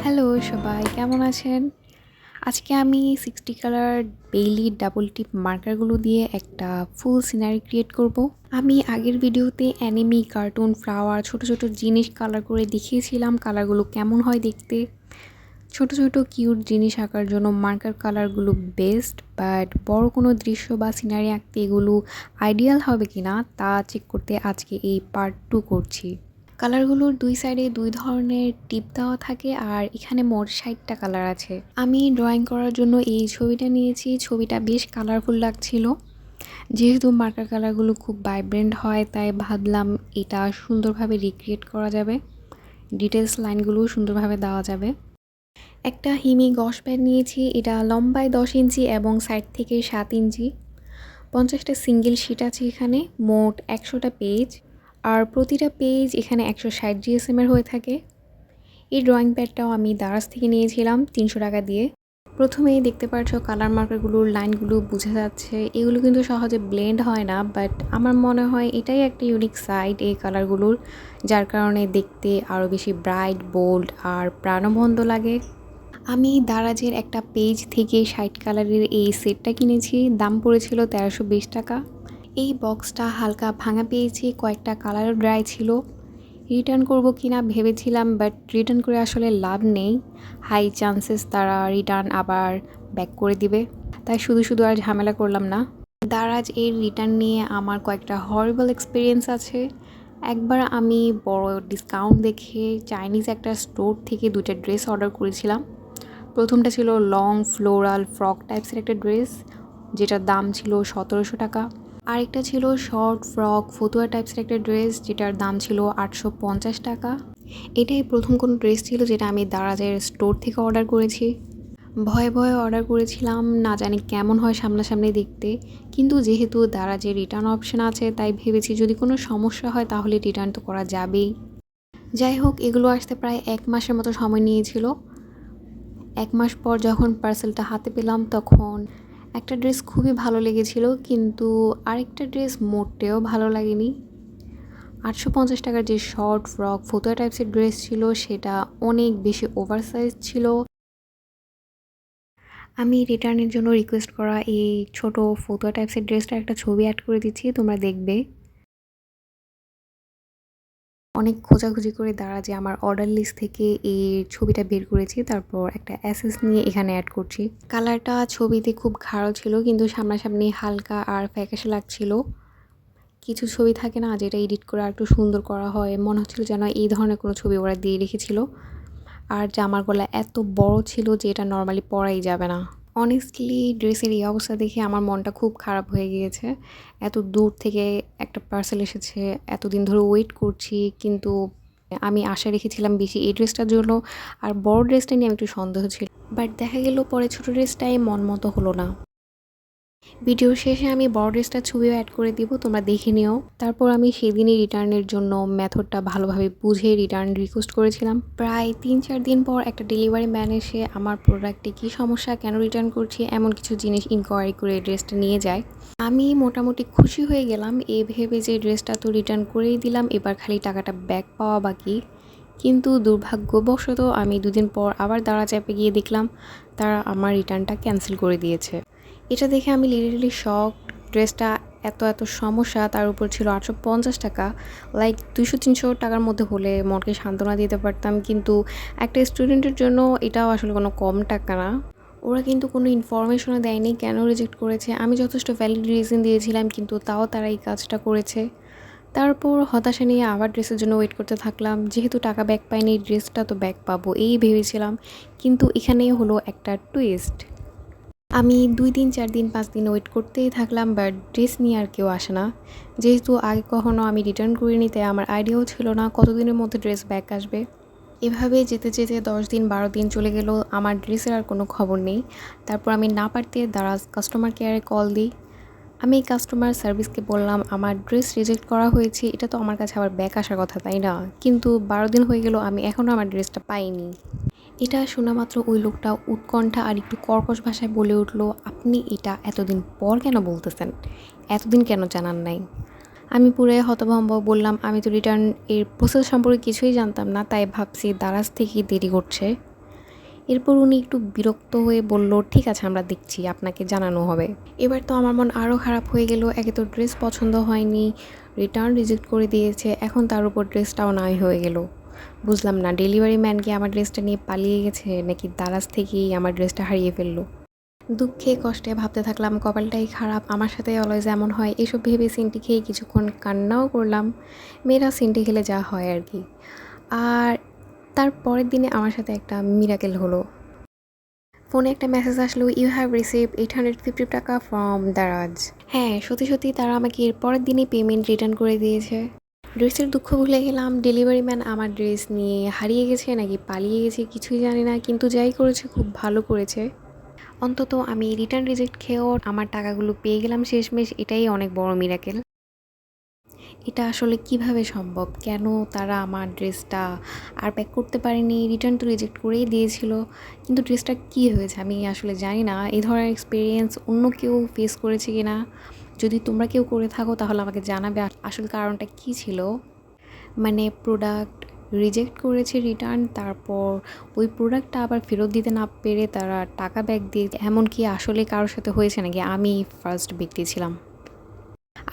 Hello সবাই, কেমন আছেন? আজকে আমি 60 কালার বেইলি ডাবল টিপ মার্কারগুলো দিয়ে একটা ফুল সিনারি ক্রিয়েট করব। আমি আগের ভিডিওতে অ্যানিমি, কার্টুন, ফ্লাওয়ার, ছোট ছোট জিনিস কালার করে দেখিয়েছিলাম কালারগুলো কেমন হয় দেখতে। ছোট ছোট কিউট জিনিস আঁকার জন্য মার্কার কালারগুলো বেস্ট, বাট বড় কোনো দৃশ্য বা সিনারি আঁকতে এগুলো আইডিয়াল হবে কিনা তা চেক করতে আজকে এই পার্ট 2 করছি। কালারগুলোর দুই সাইডে দুই ধরনের টিপ দেওয়া থাকে আর এখানে মোট 60টা কালার আছে। আমি ড্রয়িং করার জন্য এই ছবিটা নিয়েছি। ছবিটা বেশ কালারফুল লাগছিল। যেহেতু মার্কার কালারগুলো খুব ভাইব্রেন্ট হয় তাই ভাবলাম এটা সুন্দরভাবে রিক্রিয়েট করা যাবে, ডিটেলস লাইনগুলো সুন্দরভাবে দেওয়া যাবে। একটা হিমি গস প্যাড নিয়েছি। এটা লম্বায় 10 ইঞ্চি এবং সাইড থেকে 7 ইঞ্চি। 50টা সিঙ্গেল শিট আছে এখানে, মোট 100টা পেজ, আর প্রতিটা পেজ এখানে 160 জিএসএমের হয়ে থাকে। এই ড্রয়িং প্যাডটাও আমি দারাজ থেকে নিয়েছিলাম 300 টাকা দিয়ে। প্রথমেই দেখতে পাচ্ছ কালার মার্কারগুলোর লাইনগুলো বোঝা যাচ্ছে। এগুলো কিন্তু সহজে ব্লেন্ড হয় না, বাট আমার মনে হয় এটাই একটা ইউনিক সাইড এই কালারগুলোর, যার কারণে দেখতে আরও বেশি ব্রাইট, বোল্ড আর প্রাণবন্ত লাগে। আমি দারাজের একটা পেজ থেকে 60 কালারের এই সেটটা কিনেছি। দাম পড়েছিল 1320 টাকা। এই বক্সটা হালকা ভাঙা পেয়েছি, কয়েকটা কালারও ড্রাই ছিল। রিটার্ন করব কিনা ভেবেছিলাম, বাট রিটার্ন করে আসলে লাভ নেই। হাই চান্সেস তারা রিটার্ন আবার ব্যাক করে দিবে, তাই শুধু শুধু আর ঝামেলা করলাম না। দারাজ এর রিটার্ন নিয়ে আমার কয়েকটা হরিবল এক্সপিরিয়েন্স আছে। একবার আমি বড় ডিসকাউন্ট দেখে চাইনিজ একটা স্টোর থেকে 2টা ড্রেস অর্ডার করেছিলাম। প্রথমটা ছিল লং ফ্লোরাল ফ্রক টাইপসের একটা ড্রেস, যেটার দাম ছিল 1700 টাকা। আরেকটা ছিল শর্ট ফ্রক ফতুয়া টাইপসের একটা ড্রেস, যেটার দাম ছিল 850 টাকা। এটাই প্রথম কোনো ড্রেস ছিল যেটা আমি দারাজের স্টোর থেকে অর্ডার করেছি। ভয়ে ভয়ে অর্ডার করেছিলাম, না জানি কেমন হয় সামনাসামনি দেখতে, কিন্তু যেহেতু দারাজের রিটার্ন অপশন আছে তাই ভেবেছি যদি কোনো সমস্যা হয় তাহলে রিটার্ন তো করা যাবেই। যাই হোক, এগুলো আসতে প্রায় 1 মাসের মতো সময় নিয়েছিল। 1 মাস পর যখন পার্সেলটা হাতে পেলাম তখন একটা ড্রেস খুবই ভালো লেগেছিল, কিন্তু আরেকটা ড্রেস মোটেও ভালো লাগেনি। 850 টাকার যে শর্ট ফ্রক ফতুয়া টাইপসের ড্রেস ছিল সেটা অনেক বেশি ওভারসাইজ ছিল। আমি রিটার্নের জন্য রিকোয়েস্ট করা এই ছোট ফতুয়া টাইপসের ড্রেসটা একটা ছবি অ্যাড করে দিচ্ছি, তোমরা দেখবে। অনেক খোঁজাখুঁজি করে দারাজে আমার অর্ডার লিস্ট থেকে এই ছবিটা বের করেছি, তারপর একটা অ্যাসেস নিয়ে এখানে অ্যাড করছি। কালারটা ছবিতে খুব গাঢ় ছিল, কিন্তু সামনাসামনি হালকা আর ফ্যাকাশে লাগছিল। কিছু ছবি থাকে না যেটা এডিট করে আর একটু সুন্দর করা হয়, মনে হচ্ছিল যেন এই ধরনের কোনো ছবি ওরা দিয়ে রেখেছিল। আর জামার গলা এত বড় ছিল যে এটা নর্মালি পরাই যাবে না। অনেস্টলি ড্রেসের এই অবস্থা দেখে আমার মনটা খুব খারাপ হয়ে গিয়েছে। এত দূর থেকে একটা পার্সেল এসেছে, এতদিন ধরে ওয়েট করছি, কিন্তু আমি আশা রেখেছিলাম বেশি এই ড্রেসটার জন্য, আর বড় ড্রেসটা নিয়ে আমি একটু সন্দেহ ছিল, বাট দেখা গেল পরে ছোটো ড্রেসটাই মন মতো হলো না। ভিডিওর শেষে আমি বড় ড্রেসটার ছবিও অ্যাড করে দিব, তোমরা দেখে নিও। তারপর আমি সেদিনই রিটার্নের জন্য মেথডটা ভালোভাবে বুঝে রিটার্ন রিকোয়েস্ট করেছিলাম। প্রায় 3-4 দিন পর একটা ডেলিভারি ম্যান এসে আমার প্রোডাক্টে কী সমস্যা, কেন রিটার্ন করছি এমন কিছু জিনিস ইনকোয়ারি করে ড্রেসটা নিয়ে যায়। আমি মোটামুটি খুশি হয়ে গেলাম এ ভেবে যে ড্রেসটা তো রিটার্ন করেই দিলাম, এবার খালি টাকাটা ব্যাক পাওয়া বাকি। কিন্তু দুর্ভাগ্যবশত আমি 2 দিন পর আবার দারাজ অ্যাপে গিয়ে দেখলাম তারা আমার রিটার্নটা ক্যান্সেল করে দিয়েছে। এটা দেখে আমি লিটারেলি শকড। ড্রেসটা এত এত সমস্যা, তার উপর ছিল 850 টাকা। লাইক 200-300 টাকার মধ্যে হলে মনকে সান্ত্বনা দিতে পারতাম, কিন্তু একটা স্টুডেন্টের জন্য এটাও আসলে কোনো কম টাকা না। ওরা কিন্তু কোনো ইনফরমেশনও দেয়নি কেন রিজেক্ট করেছে। আমি যথেষ্ট ভ্যালিড রিজন দিয়েছিলাম, কিন্তু তাও তারা এই কাজটা করেছে। তারপর হতাশা নিয়ে আবার ড্রেসের জন্য ওয়েট করতে থাকলাম। যেহেতু টাকা ব্যাক পাইনি, ড্রেসটা তো ব্যাক পাবো এই ভেবেছিলাম, কিন্তু এখানেই হলো একটা টুইস্ট। আমি 2 দিন 4 দিন 5 দিন ওয়েট করতেই থাকলাম, বাট ড্রেস নিয়ে আর কেউ আসে না। যেহেতু আগে কখনো আমি রিটার্ন করিনি তাই আমার আইডিয়াও ছিল না কতদিনের মধ্যে ড্রেস ব্যাক আসবে। এভাবে যেতে যেতে 10 দিন 12 দিন চলে গেল, আমার ড্রেসের আর কোনো খবর নেই। তারপর আমি না পারতে দারাজ কাস্টমার কেয়ারে কল দিই। আমি কাস্টমার সার্ভিসকে বললাম আমার ড্রেস রিজেক্ট করা হয়েছে, এটা তো আমার কাছে আবার ব্যাক আসার কথা তাই না, কিন্তু 12 দিন হয়ে গেল আমি এখনও আমার ড্রেসটা পাইনি। এটা শোনা মাত্র ওই লোকটা উৎকণ্ঠা আর একটু কর্কশ ভাষায় বলে উঠল, আপনি এটা এতদিন পর কেন বলতেছেন, এতদিন কেন জানান নাই? আমি পুরো হতভম্ব, বললাম আমি তো রিটার্ন এর প্রসেস সম্পর্কে কিছুই জানতাম না, তাই ভাবছি দারাজ থেকেই দেরি করছে। এরপর উনি একটু বিরক্ত হয়ে বলল, ঠিক আছে আমরা দেখছি, আপনাকে জানানো হবে। এবার তো আমার মন আরও খারাপ হয়ে গেল। একে তো ড্রেস পছন্দ হয়নি, রিটার্ন রিজেক্ট করে দিয়েছে, এখন তার উপর ড্রেসটাও নাই হয়ে গেল। বুঝলাম না, ডেলিভারি ম্যান কি আমার ড্রেসটা নিয়ে পালিয়ে গেছে নাকি দারাজ থেকেই আমার ড্রেসটা হারিয়ে ফেললো। দুঃখে কষ্টে ভাবতে থাকলাম কপালটাই খারাপ, আমার সাথে অলওয়েজ এমন হয়। এসব ভেবে সিনটি খেয়ে কিছুক্ষণ কান্নাও করলাম। মেয়েরা সিনটি খেলে যা হয় আর কি। আর তার পরের দিনে আমার সাথে একটা মিরাকেল হলো। ফোনে একটা মেসেজ আসলো, ইউ হ্যাভ রিসিভ 850 টাকা ফ্রম দারাজ। হ্যাঁ, সত্যি সত্যি তারা আমাকে এর পরের দিনই পেমেন্ট রিটার্ন করে দিয়েছে। ড্রেসের দুঃখ ভুলে গেলাম। ডেলিভারি ম্যান আমার ড্রেস নিয়ে হারিয়ে গেছে নাকি পালিয়ে গেছে কিছুই জানি না, কিন্তু যাই করেছে খুব ভালো করেছে। অন্তত আমি রিটার্ন রিজেক্ট খেয়েও আমার টাকাগুলো পেয়ে গেলাম শেষমেশ, এটাই অনেক বড় মিরাকেল। এটা আসলে কিভাবে সম্ভব? কেন তারা আমার ড্রেসটা আর প্যাক করতে পারেনি? রিটার্ন তো রিজেক্ট করেই দিয়েছিল, কিন্তু ড্রেসটা কী হয়েছে আমি আসলে জানি না। এই ধরনের এক্সপিরিয়েন্স অন্য কেউ ফেস করেছে কি না? যদি তোমরা কেউ করে থাকো তাহলে আমাকে জানাবে আসল কারণটা কী ছিল। মানে প্রোডাক্ট রিজেক্ট করেছে রিটার্ন, তারপর ওই প্রোডাক্টটা আবার ফেরত দিতে না পেরে তারা টাকা ব্যাক দিয়ে, এমনকি আসলে কারোর সাথে হয়েছে নাকি আমি ফার্স্ট ব্যক্তি ছিলাম।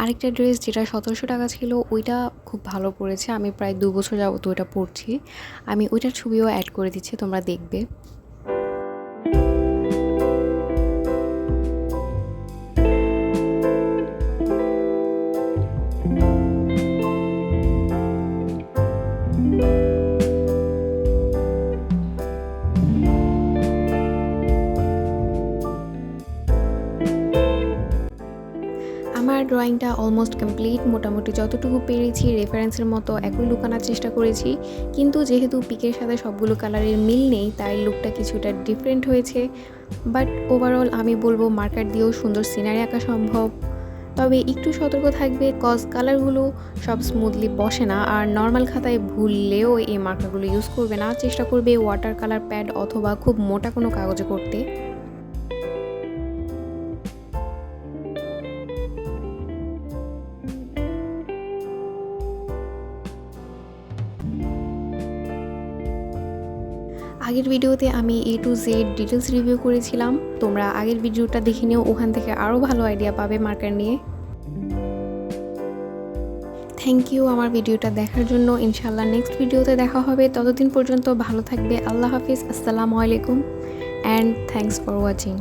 আরেকটা ড্রেস যেটা 1700 টাকা ছিল, ওইটা খুব ভালো পড়েছে। আমি প্রায় 2 বছর যাবত ওইটা পরছি। আমি ওইটার ছবিও অ্যাড করে দিচ্ছি, তোমরা দেখবে। আমার ড্রয়িংটা অলমোস্ট কমপ্লিট। মোটামুটি যতটুকু পেরেছি রেফারেন্সের মতো একই লুক আনার চেষ্টা করেছি, কিন্তু যেহেতু পিকের সাথে সবগুলো কালারের মিল নেই তাই লুকটা কিছুটা ডিফারেন্ট হয়েছে। বাট ওভারঅল আমি বলবো মার্কার দিয়েও সুন্দর সিনারি আঁকা সম্ভব, তবে একটু সতর্ক থাকবে কজ কালারগুলো সব স্মুথলি বসে না। আর নর্মাল খাতায় ভুললেও এই মার্কারগুলো ইউজ করবে না, চেষ্টা করবে ওয়াটার কালার প্যাড অথবা খুব মোটা কোনো কাগজে করতে। আগের ভিডিওতে আমি A to Z details review করেছিলাম, তোমরা আগের ভিডিওটা দেখে নিও, ওখান থেকে আরও ভালো আইডিয়া পাবে মার্কার নিয়ে। থ্যাংক ইউ আমার ভিডিওটা দেখার জন্য। ইনশাল্লাহ নেক্সট ভিডিওতে দেখা হবে, ততদিন পর্যন্ত ভালো থাকবে। আল্লাহ হাফিজ, আসসালামু আলাইকুম অ্যান্ড থ্যাংকস ফর ওয়াচিং।